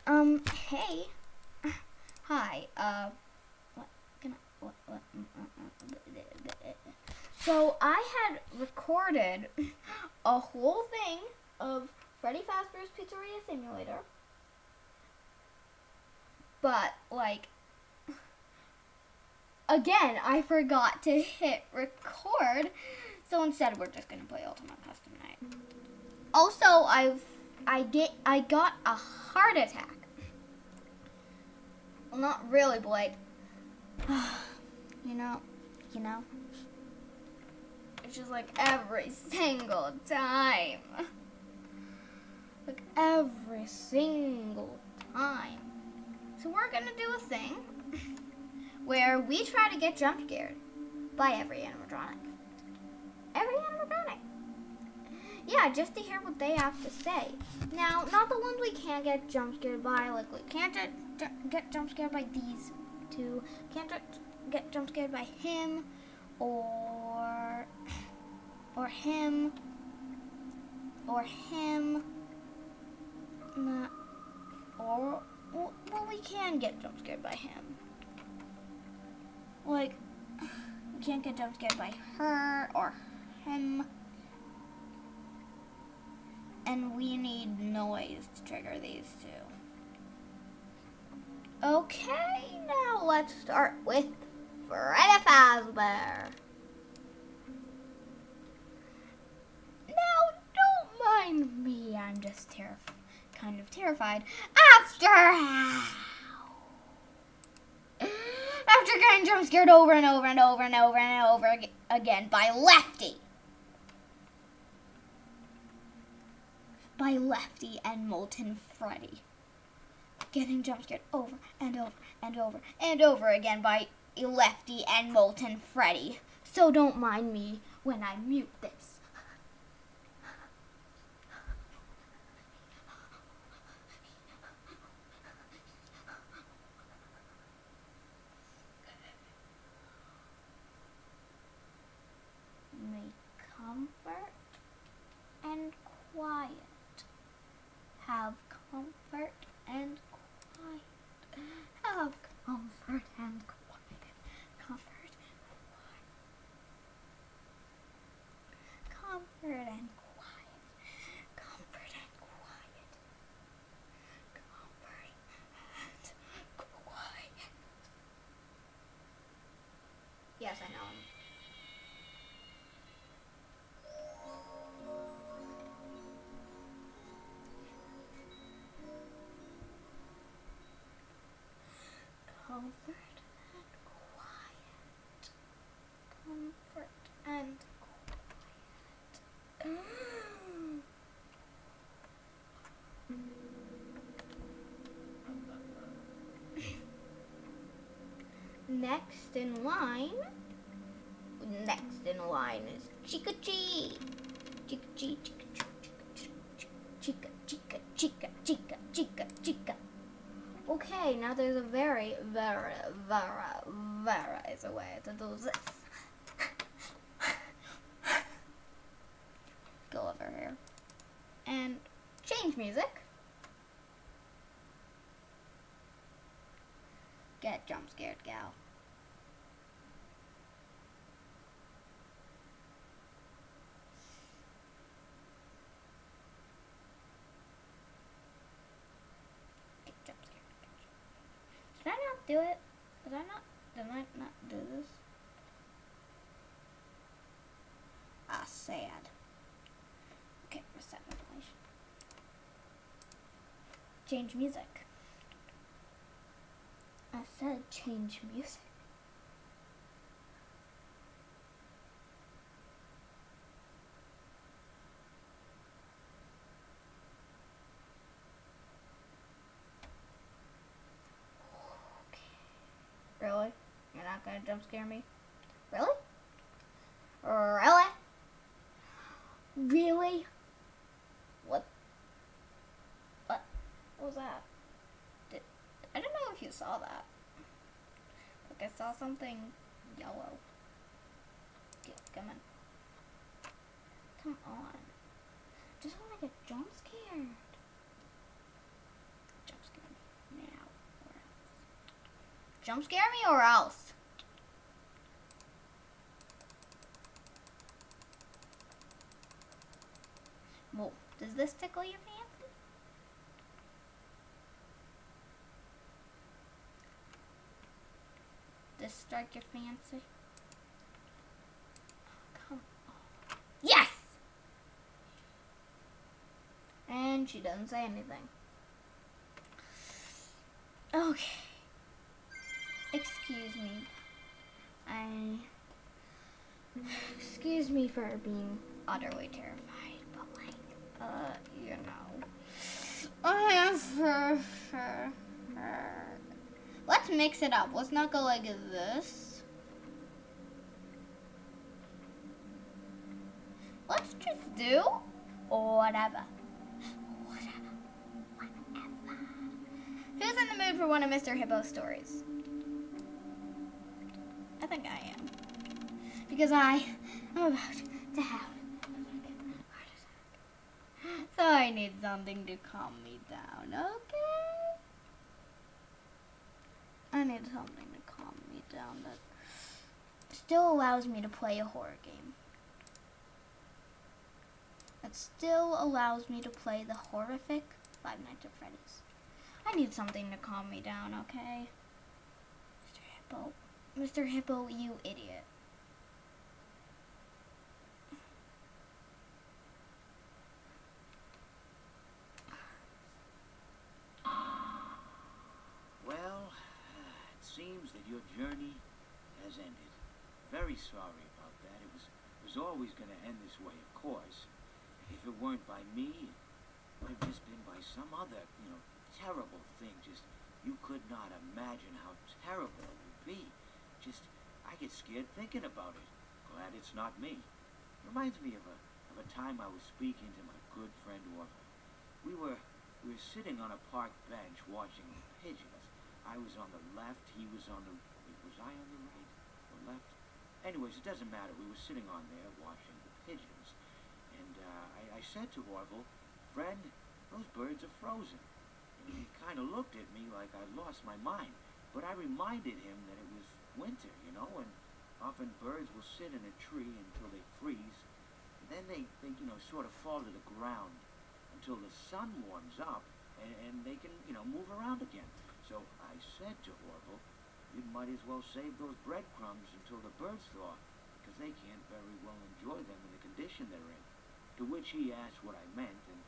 Hey. Hi, what can I, what, So I had recorded a whole thing of Freddy Fazbear's Pizzeria Simulator, but, again, I forgot to hit record, so instead we're just gonna play Ultimate Custom Night. Also, I got a heart attack. Well, not really, but you know, it's just every single time. Every single time. So we're gonna do a thing where we try to get jump scared by every animatronic. Every animatronic. Yeah, just to hear what they have to say. Now, not the ones we can't get jump scared by, we can't get jump scared by these two. Can't get jump scared by him, or him, well, we can get jump scared by him. We can't get jump scared by her or him. And we need noise to trigger these two. Okay, now let's start with Freddy Fazbear. Now, don't mind me, I'm just kind of terrified. After getting jump scared over and over and over and over and over again by Lefty. By Lefty and Molten Freddy. Getting jump scared over and over and over and over again by Lefty and Molten Freddy. So don't mind me when I mute this. Make comfort and quiet. Have comfort and quiet. Have comfort and quiet. Comfort and quiet. Comfort and quiet. Comfort and quiet. Comfort and quiet. Yes, I know. Comfort and quiet. Comfort and quiet. Next in line is Chica Chi. Chica Chi, Chica, Chica, Chica, Chica, Chica, Chica. Okay, now there's a very easy way to do this. Go over here and change music. Get jump scared, gal. Get jump scared. Did I not do it? Did I not do this? Ah, sad. Okay, reset ventilation. Change music. I said change music. Really? You're not gonna jump scare me? Really? Really? Really? What was that? I don't know if you saw that. I saw something yellow. Come on. Come on. Just want to get jump scared. Jump scared. jump scare me or else. Well, does this tickle your fancy? This strike your fancy? Oh, come on. Yes! And she doesn't say anything. Okay. Excuse me. Excuse me for being utterly terrified, but like, you know. Let's mix it up. Let's not go like this. Let's just do whatever. Who's in the mood for one of Mr. Hippo's stories? I think I am. Because I am about to have a heart attack. So I need something to calm me down, okay? I need something to calm me down that still allows me to play a horror game. That still allows me to play the horrific Five Nights at Freddy's. I need something to calm me down, okay? Mr. Hippo. Mr. Hippo, you idiot. Well, it seems that your journey has ended. Very sorry about that. It was always going to end this way, of course. If it weren't by me, it would have just been by some other, terrible thing. Just, you could not imagine how terrible it would be. Just, I get scared thinking about it. Glad it's not me. Reminds me of a time I was speaking to my good friend Orville. We were sitting on a park bench watching the pigeons. I was on the left, he was on the... Was I on the right or left? Anyways, it doesn't matter. We were sitting on there watching the pigeons. And I said to Orville, "Friend, those birds are frozen." And he kind of looked at me like I'd lost my mind. But I reminded him that it was winter, and often birds will sit in a tree until they freeze. And then they sort of fall to the ground until the sun warms up and they can, move around again. So I said to Orville, "You might as well save those breadcrumbs until the birds thaw, because they can't very well enjoy them in the condition they're in." To which he asked what I meant, and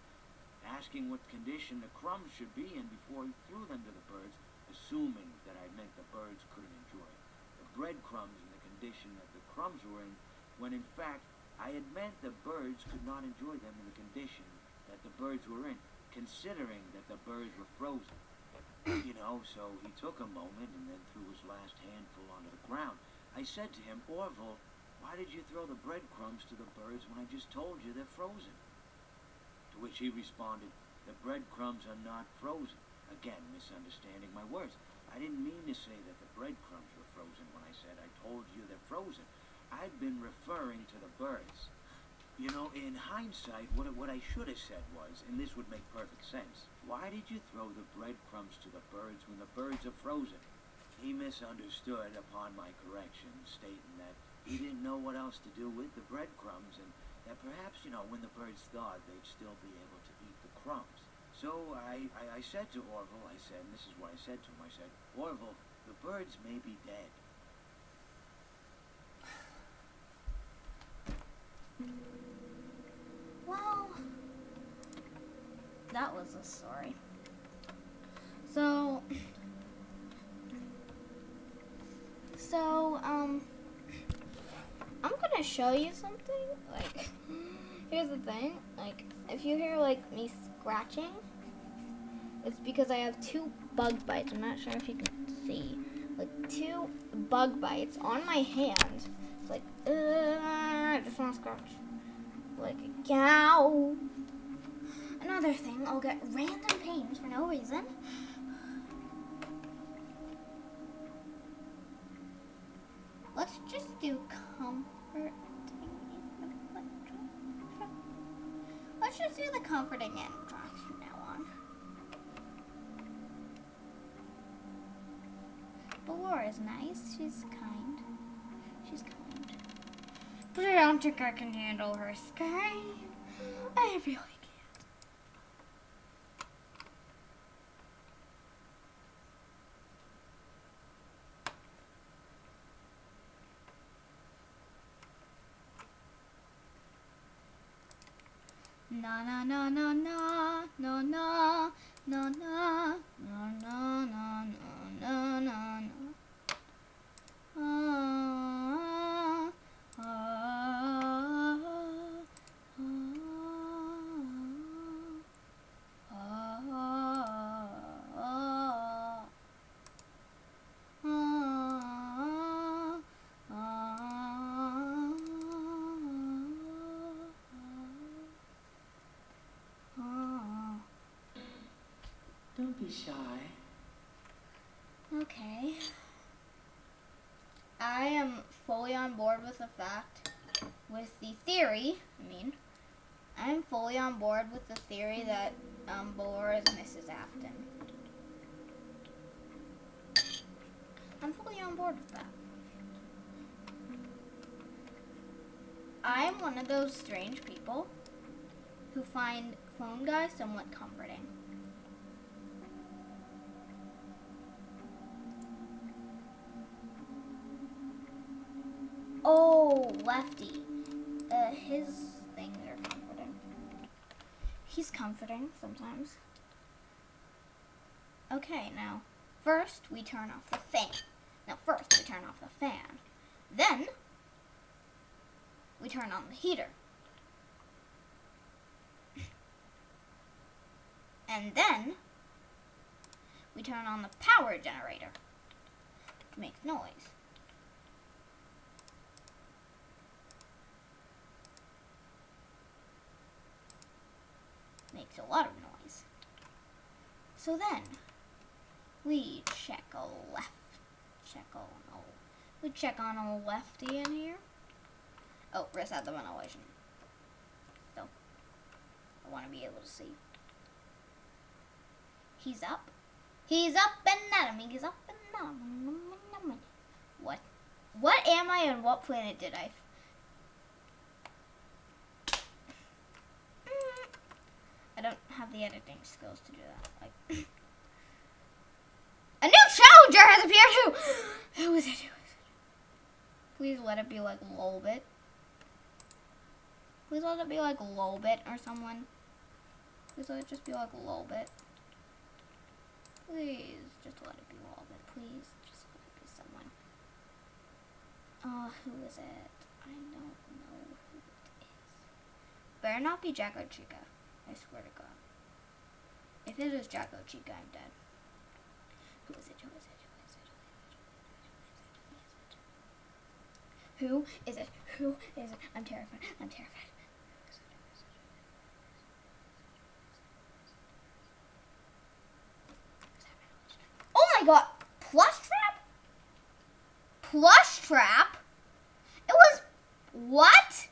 asking what condition the crumbs should be in before he threw them to the birds, assuming that I meant the birds couldn't enjoy the breadcrumbs in the condition that the crumbs were in, when in fact I had meant the birds could not enjoy them in the condition that the birds were in, considering that the birds were frozen. So he took a moment and then threw his last handful onto the ground. I said to him, "Orville, why did you throw the breadcrumbs to the birds when I just told you they're frozen?" To which he responded, "The breadcrumbs are not frozen." Again, misunderstanding my words. I didn't mean to say that the breadcrumbs were frozen when I said I told you they're frozen. I'd been referring to the birds. In hindsight, what I should have said was, and this would make perfect sense, "Why did you throw the breadcrumbs to the birds when the birds are frozen?" He misunderstood upon my correction, stating that he didn't know what else to do with the breadcrumbs, and that perhaps, when the birds thawed, they'd still be able to eat the crumbs. So I said to Orville, and this is what I said to him, I said, "Orville, the birds may be dead." Well, that was a story. So, I'm gonna show you something. Like, here's the thing. Like, if you hear, me scratching, it's because I have 2 bug bites. I'm not sure if you can see. 2 bug bites on my hand. It's like, I just want to scratch. Cow. Another thing, I'll get random pains for no reason. Let's just do comforting. Let's just do the comforting animatronics from now on. But Laura, is nice. She's kind. She's kind. But I don't think I can handle her scream. I really can't. Na na na na na na na na na na na na na na na. Don't be shy. Okay. I am fully on board with the theory. I'm fully on board with the theory that Boar is Mrs. Afton. I'm fully on board with that. I'm one of those strange people who find phone guys somewhat comforting. Oh, Lefty. His things are comforting. He's comforting sometimes. Okay, now, first we turn off the fan. Then, we turn on the heater. And then, we turn on the power generator, which makes noise. Makes a lot of noise. So then, we check on old Lefty in here. Oh, reset the ventilation. So, I want to be able to see. He's up. He's up and at him. He's up and at him. What? What am I and what planet did I? I don't have the editing skills to do that. Like, a new challenger has appeared too! Who is it? Please let it be like Lolbit. Please let it be like Lolbit or someone. Please let it just be like Lolbit. Please just let it be Lolbit. Please just let it be someone. Who is it? I don't know who it is. Better not be Jacko Chica. I swear to God. If it is Jacko Chica, I'm dead. Who is it? Who is it? Who is it? Who is it? I'm terrified. I'm terrified. Oh my God! Plush trap? Plush trap? It was what?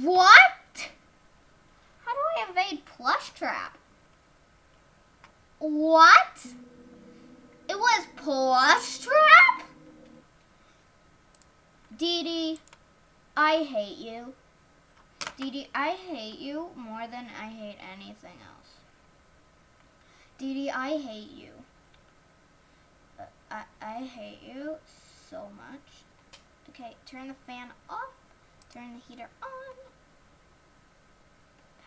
What? How do I evade plush trap? What? It was plush trap? Dee Dee, I hate you. Dee Dee, I hate you more than I hate anything else. Dee Dee, I hate you. I hate you so much. Okay, turn the fan off. Turn the heater on.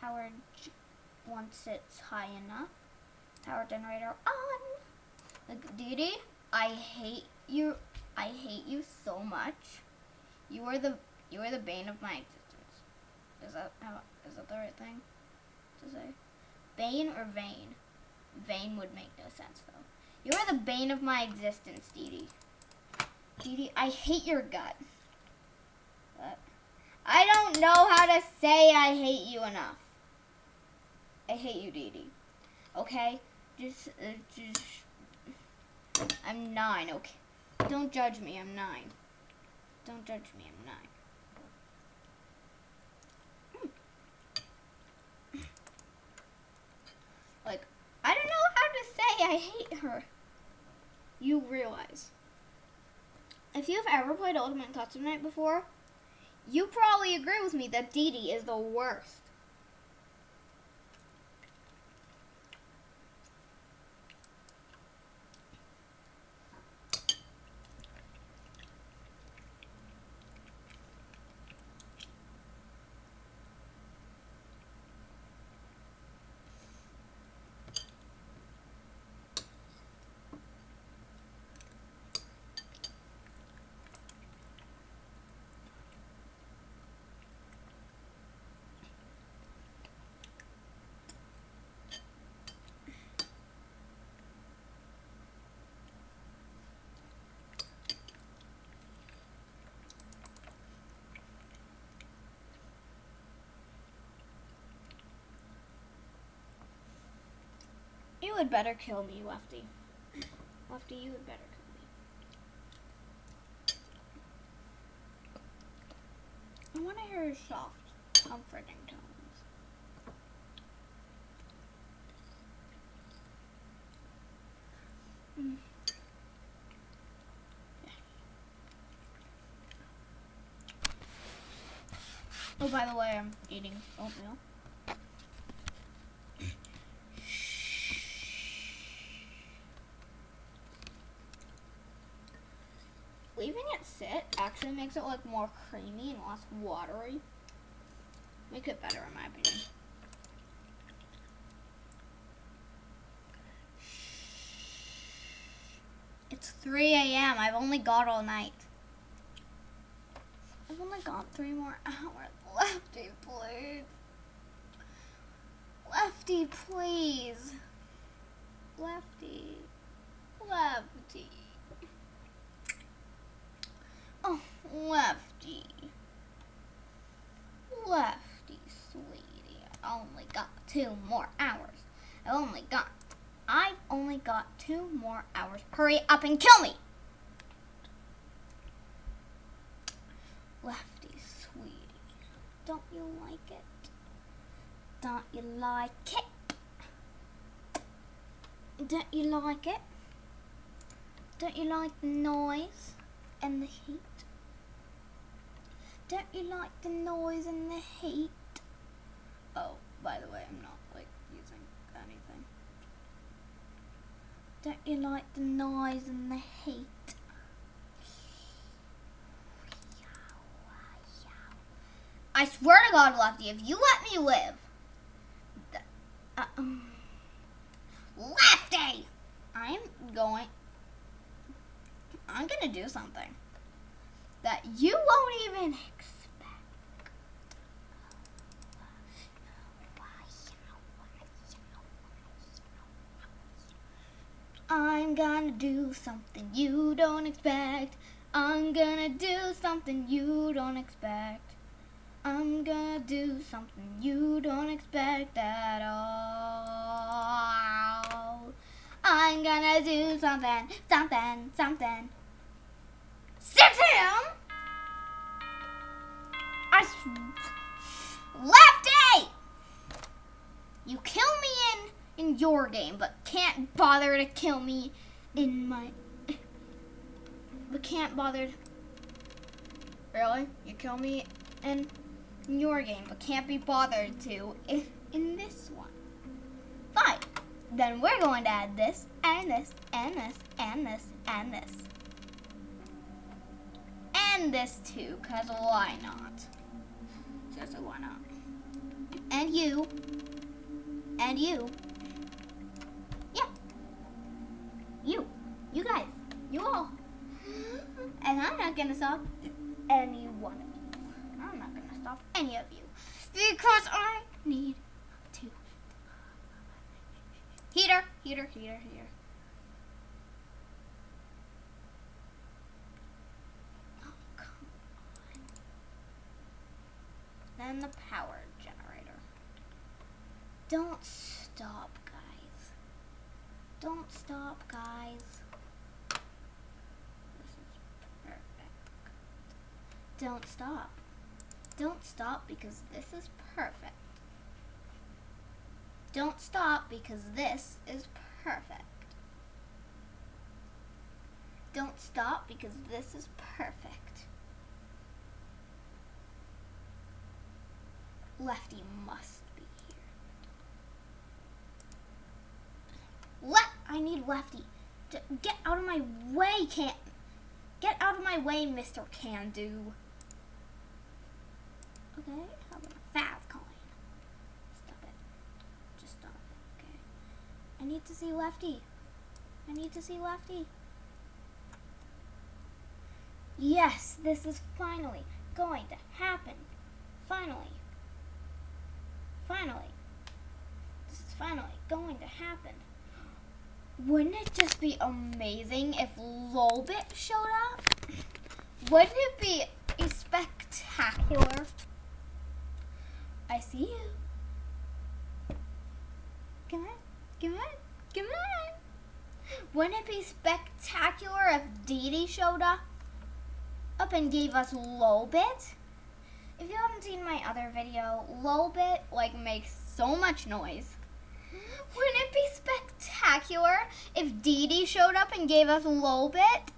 Power once it's high enough. Power generator on. Like, Dee Dee, I hate you. I hate you so much. You are the bane of my existence. Is that the right thing to say? Bane or vain? Vain would make no sense though. You are the bane of my existence, Dee Dee. Dee Dee, I hate your gut. I don't know how to say I hate you enough. I hate you, Dee Dee. Okay? Just I'm 9, okay? Don't judge me, I'm 9. Don't judge me, I'm 9. Like, I don't know how to say I hate her. you realize, if you've ever played Ultimate Custom Night before, you probably agree with me that Dee Dee is the worst. You would better kill me, Lefty. Lefty, you would better kill me. I want to hear your soft, comforting tones. Oh, by the way, I'm eating oatmeal. Leaving it sit actually makes it like more creamy and less watery. Make it better in my opinion. It's 3 a.m. I've only got all night. I've only got 3 more hours. Lefty, please. Lefty, please. Lefty. Lefty. Oh, Lefty. Lefty, sweetie. I only got 2 more hours. I've only got 2 more hours. Hurry up and kill me! Lefty, sweetie. Don't you like it? Don't you like it? Don't you like it? Don't you like the noise and the heat? Don't you like the noise and the heat? Oh, by the way, I'm not like using anything. Don't you like the noise and the heat? I swear to God, Lefty, if you let me live, Lefty, I'm gonna do something that you won't even expect. I'm gonna do something you don't expect. I'm gonna do something you don't expect. I'm gonna do something you don't expect at all. I'm gonna do something. Sit him! Lefty! You kill me in your game, but can't bother to kill me in my... But can't bother... Really? You kill me in your game, but can't be bothered to in this one. Fine. Then we're going to add this, and this, and this, and this, and this. And this too, because why not? Seriously, why not? And you. And you. Yeah. You guys. You all. And I'm not going to stop any one of you. I'm not going to stop any of you. Because I need to. Heater. Oh, come on. Then the power generator. Don't stop, guys. Don't stop, guys. This is perfect. Don't stop. Don't stop because this is perfect. Don't stop because this is perfect. Don't stop because this is perfect. Lefty must be here. I need Lefty. Get out of my way, Get out of my way, Mr. Can-Do. Okay, how about a fast coin? Stop it. Just stop it, okay. I need to see Lefty. I need to see Lefty. Yes, this is finally going to happen. Finally. Finally. This is finally going to happen. Wouldn't it just be amazing if Lolbit showed up? Wouldn't it be spectacular? I see you. Come on, come on, come on. Wouldn't it be spectacular if Dee Dee showed up and gave us Lolbit? If you haven't seen my other video, Lolbit makes so much noise. Wouldn't it be spectacular if Dee Dee showed up and gave us Lolbit?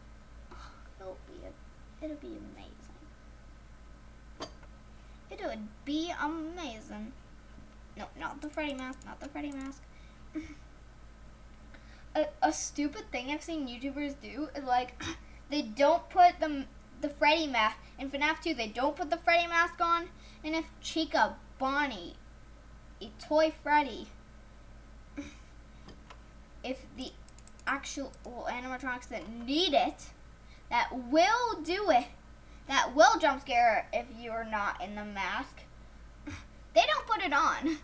It'll be amazing. It would be amazing. No, not the Freddy mask, not the Freddy mask. A stupid thing I've seen YouTubers do is they don't put the Freddy mask in FNAF 2. They don't put the Freddy mask on, and if Chica, Bonnie, a toy Freddy, if the actual animatronics that need it, that will do it, that will jump scare if you're not in the mask, they don't put it on.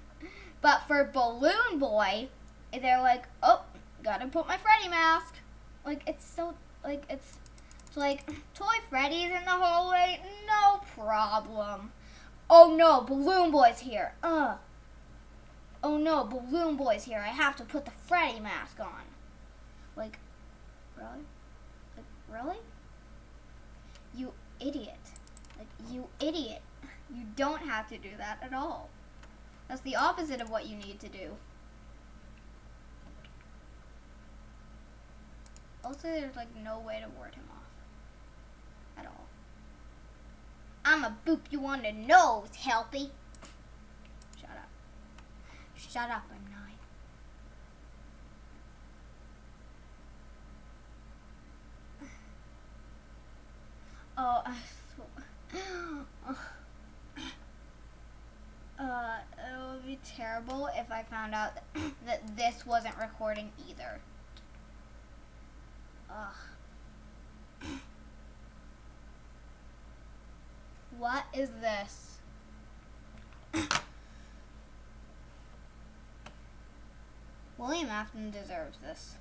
But for Balloon Boy, they're like, oh, gotta put my Freddy mask. It's toy Freddy's in the hallway, no problem. Oh no, Balloon Boy's here. Oh no, Balloon Boy's here. I have to put the Freddy mask on. Really? Really? You idiot. You idiot. You don't have to do that at all. That's the opposite of what you need to do. Also, there's no way to ward him off. At all. I'ma boop you on the nose, Helpy. Shut up. Shut up, I'm 9. Oh, it would be terrible if I found out that this wasn't recording either. Ugh. What is this? William Afton deserves this,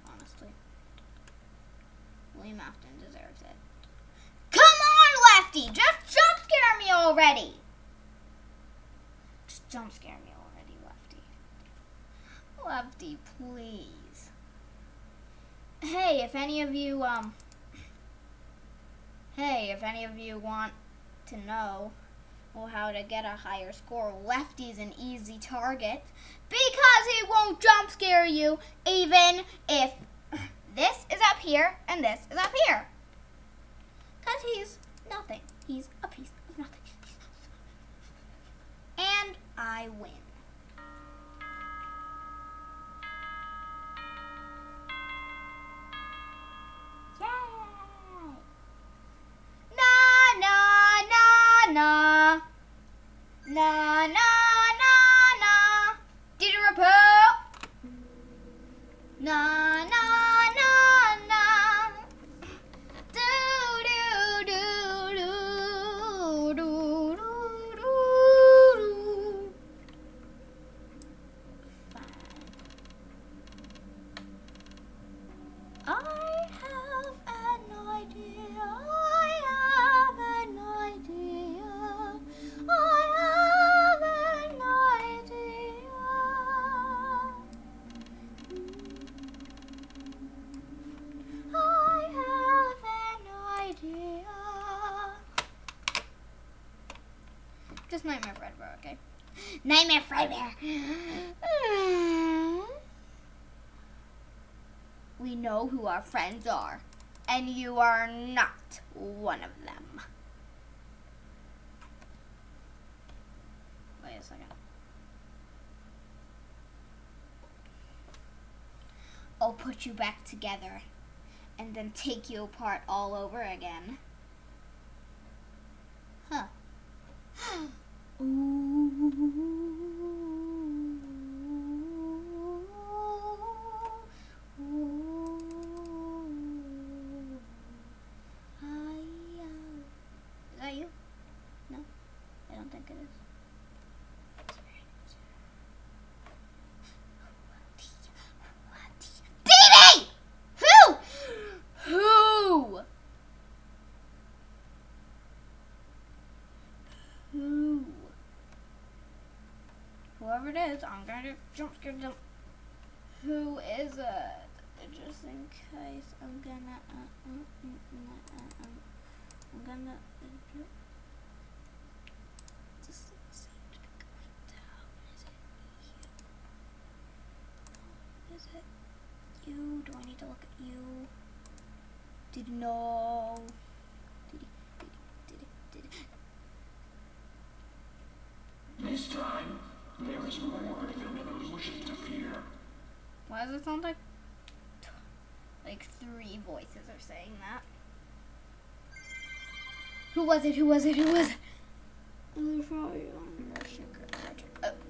honestly. William Afton deserves it. Come on, Lefty! Just jump scare me already! Just jump scare me already, Lefty. Lefty, please. Hey, if any of you want to know how to get a higher score, Lefty's an easy target because he won't jump scare you even if this is up here and this is up here. Because he's nothing. He's a piece of nothing. And I win. Yay! Na na na na. Na na na na. Did you report? Na na na na. Do do do do do do do. I have an idea. I have an idea. I have an idea. I have an idea. Just Nightmare Fredbear, okay? Nightmare Fredbear. We know who our friends are. and you are not one of them. Wait a second. I'll put you back together and then take you apart all over again. Huh. Is that you? No, I don't think it is. Dee! Who? Who? Who? Whoever it is, I'm gonna jump scare them. Who is it? Just in case, I'm gonna just seem to be going down. Is it you? Do I need to look at you? No. This time, there is more than illusion to fear. Why does it sound like 3 voices are saying that? Who was it? Who was it? Who was it?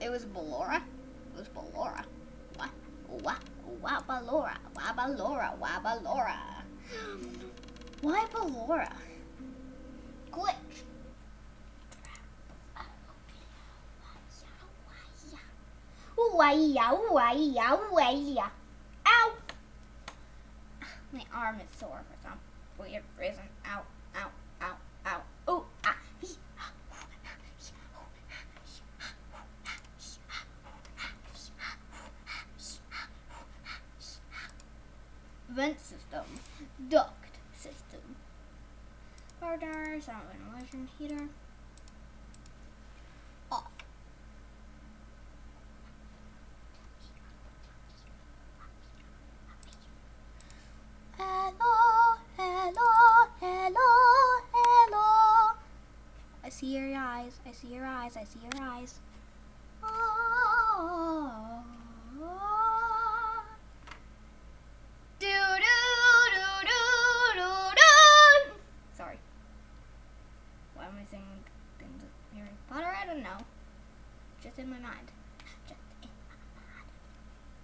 It was Ballora. It was Ballora. Ballora. Why Ballora? Why Ballora? Glitch. Ow! My arm is sore for some weird reason. Ow, ow, ow, ow. Ooh, ah. Vent system. Duct system. Power generator, sound ventilation heater. Off. Hello, hello, hello, hello. I see your eyes. I see your eyes. I see your eyes. Oh. Do do do do do do. Sorry. Why am I saying things with Harry Potter? I don't know. Just in my mind.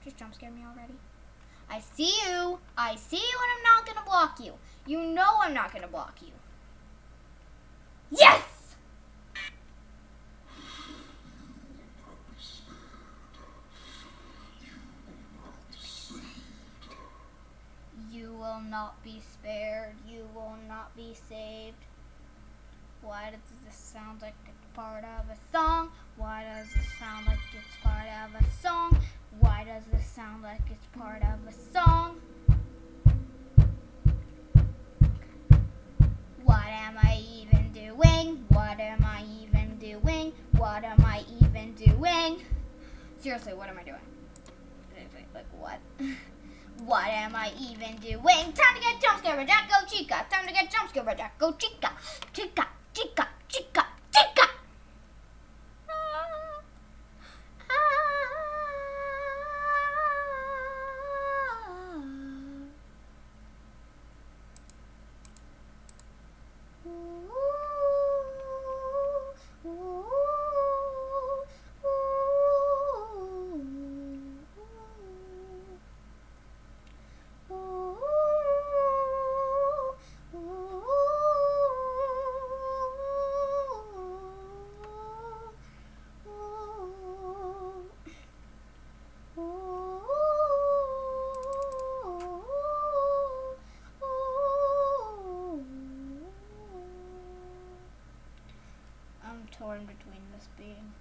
Just jump scare me already. I see you. I see you, and I'm not gonna block you. You know I'm not gonna block you. Yes! You will not be spared. You will not be saved. Why does this sound like it's part of a song? Why does this sound like it's part of a song? Why does this sound like it's part of a song? What am I even doing? What am I even doing? What am I even doing? Seriously, what am I doing? Like what? What am I even doing? Time to get jump scared, Jack, go chica. Time to get jump scared, Jack, go chica. Chica, chica, chica, chica. I'm torn between this being.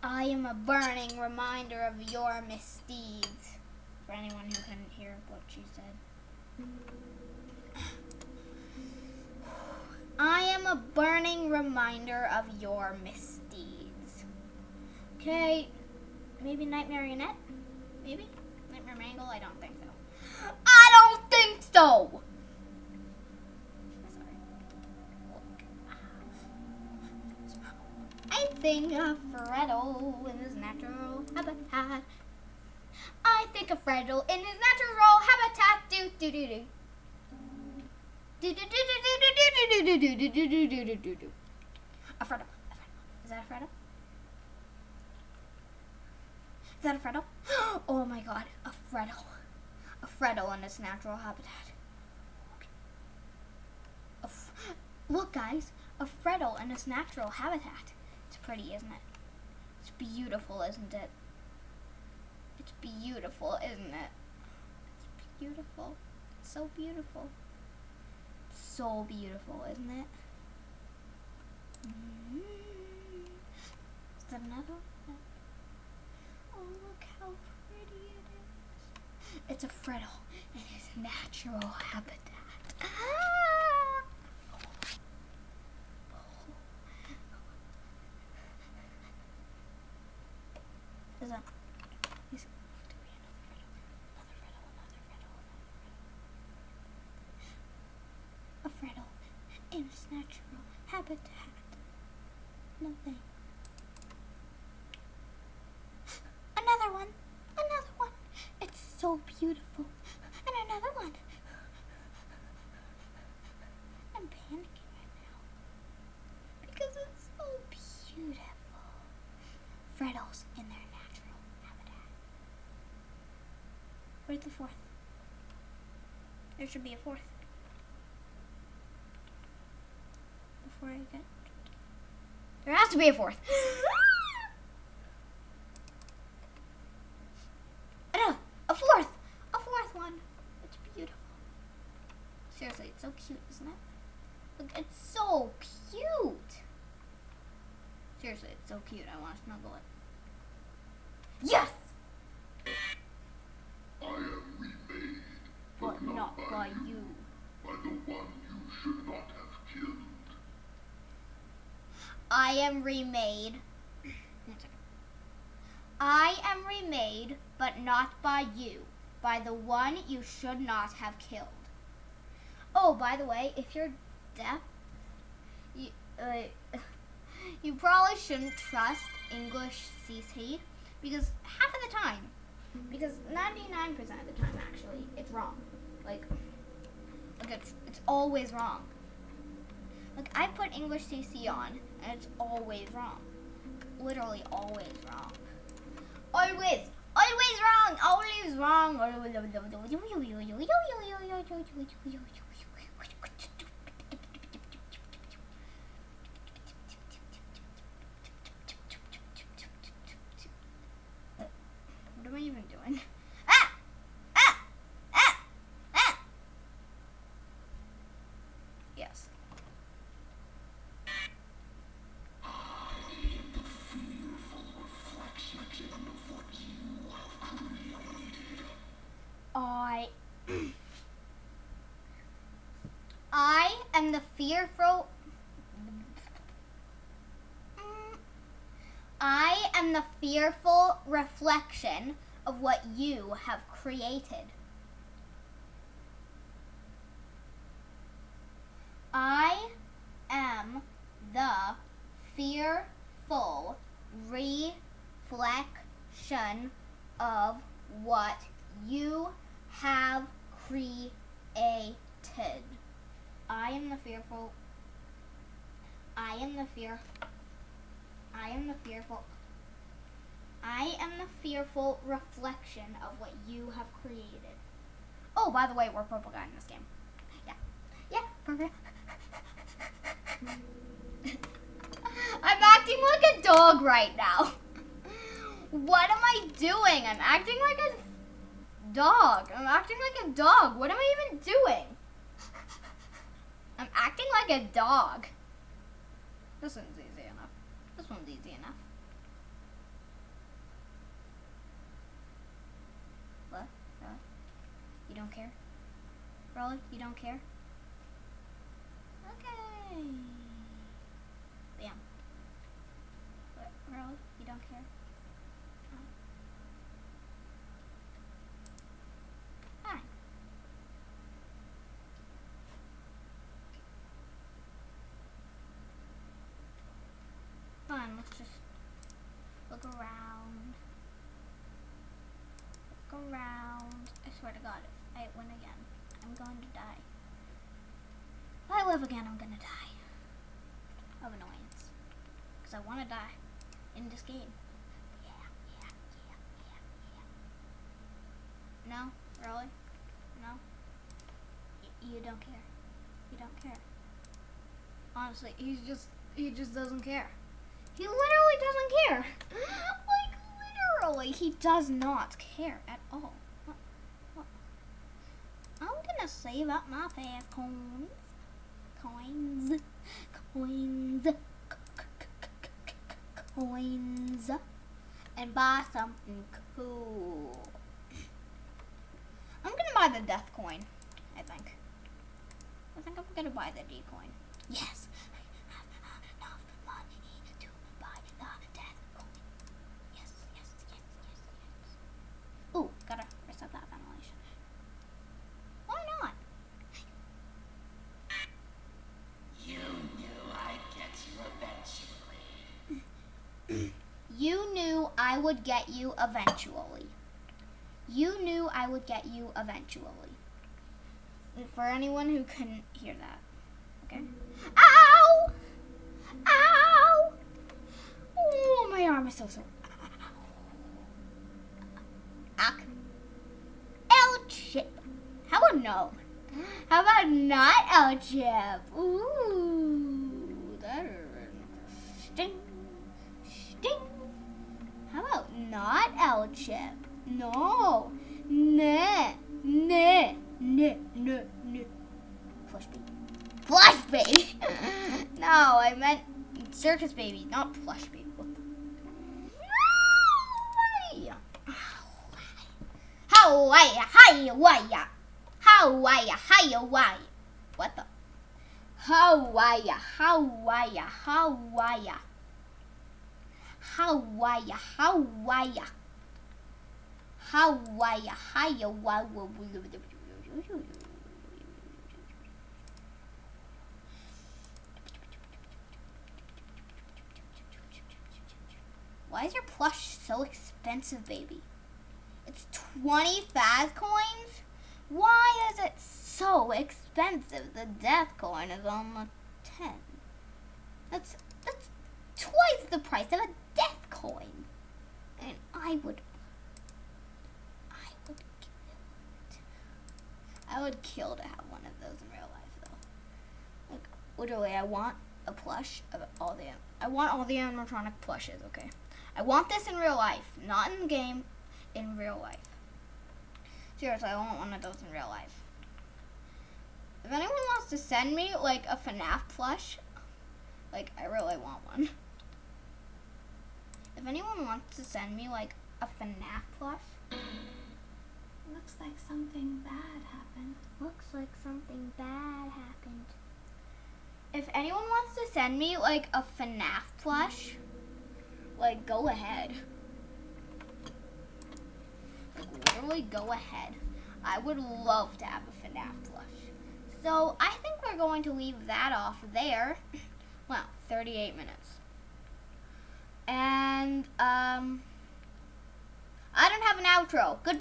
I am a burning reminder of your misdeeds. For anyone who couldn't hear what she said. I am a burning reminder of your misdeeds. Okay, Maybe Night Marionette? Maybe? Nightmare Mangle? I don't think so. I don't think so! Sorry. I think of Freddle in his natural habitat. I think of Freddle in his natural habitat. Do do do do. Do do do do do do do do do do do do do do. A Freddle. Is that a Freddle? Is that a Freddle? Oh my god, a Freddle. A Freddle in its natural habitat. Look guys, a Freddle in its natural habitat. It's pretty, isn't it? It's beautiful, isn't it? It's beautiful, isn't it? It's beautiful. It's so beautiful. It's so beautiful, isn't it? Is that another one? Oh, look how pretty it is. It's a Freddle in his natural habitat. Ah! Is that? A Freddle in its natural habitat. Nothing. Another one. Another one. It's so beautiful. And another one. I'm panicking right now. Because it's so beautiful. Freddles in their natural habitat. Where's the fourth? There should be a fourth. Before I get... There has to be a fourth. A fourth! A fourth one! It's beautiful. Seriously, it's so cute, isn't it? Look, it's so cute! Seriously, it's so cute. I want to snuggle it. Yes! I am remade, But not by you. by the one you should not have killed. I am remade. I am remade, but not by you. By the one you should not have killed. Oh, by the way, if you're deaf, you probably shouldn't trust English CC because half of the time, because 99% of the time actually, it's wrong. Like it's always wrong. Like I put English CC on and it's always wrong. Literally always wrong. Always wrong. Always wrong. What am I even doing? Ah! Ah! Ah! Ah! Yes. I am the fearful. I am the fearful reflection of what you have created. I am the fearful reflection of what you have created. I am the fearful. I am the fearful reflection of what you have created. Oh, by the way, we're purple guy in this game. Yeah, for real. I'm acting like a dog right now. What am I doing? I'm acting like a dog. What am I even doing? I'm acting like a dog. This one's easy enough. What? Really? You don't care? Really? You don't care? Okay. Bam. What? Really? You don't care? around. Look around. I swear to God, if I win again, I'm going to die. If I live again, I'm gonna die of annoyance. Because I want to die in this game. Yeah. No? Really? No? You don't care. You don't care. Honestly, he just doesn't care. He literally doesn't care. Like, literally, he does not care at all. What? I'm gonna save up my fast coins. Coins. And buy something cool. I'm gonna buy the death coin, I think. I'm gonna buy the D coin. Yes, I have enough money to buy the death coin. Yes. Ooh, gotta reset that ventilation. Why not? You knew I'd get you eventually. You knew I would get you eventually. You knew I would get you eventually. And for anyone who couldn't hear that. Okay? Ow! Ow! Oh, my arm is so sore. Ack. L-chip. How about no? How about not L-chip? Ooh, that is interesting. How about not L-chip? No. Nah. Plush baby. No, I meant circus baby, not plush baby. How-waya. What the? How-waya. Why is your plush so expensive, baby? It's 20 fast coins? Why is it so expensive? The death coin is on the 10. That's twice the price of a death coin. And I would kill to have one of those in real life, though. Like, literally, I want a plush of all the animatronic plushes, okay? I want this in real life, not in the game, in real life. Seriously, I want one of those in real life. If anyone wants to send me, like, a FNAF plush, like, I really want one. If anyone wants to send me, like, a FNAF plush, looks like something bad happened. If anyone wants to send me, like, a FNAF plush, like, go ahead. Like, literally go ahead. I would love to have a FNAF plush. So, I think we're going to leave that off there. Well, 38 minutes. And, I don't have an outro. Goodbye.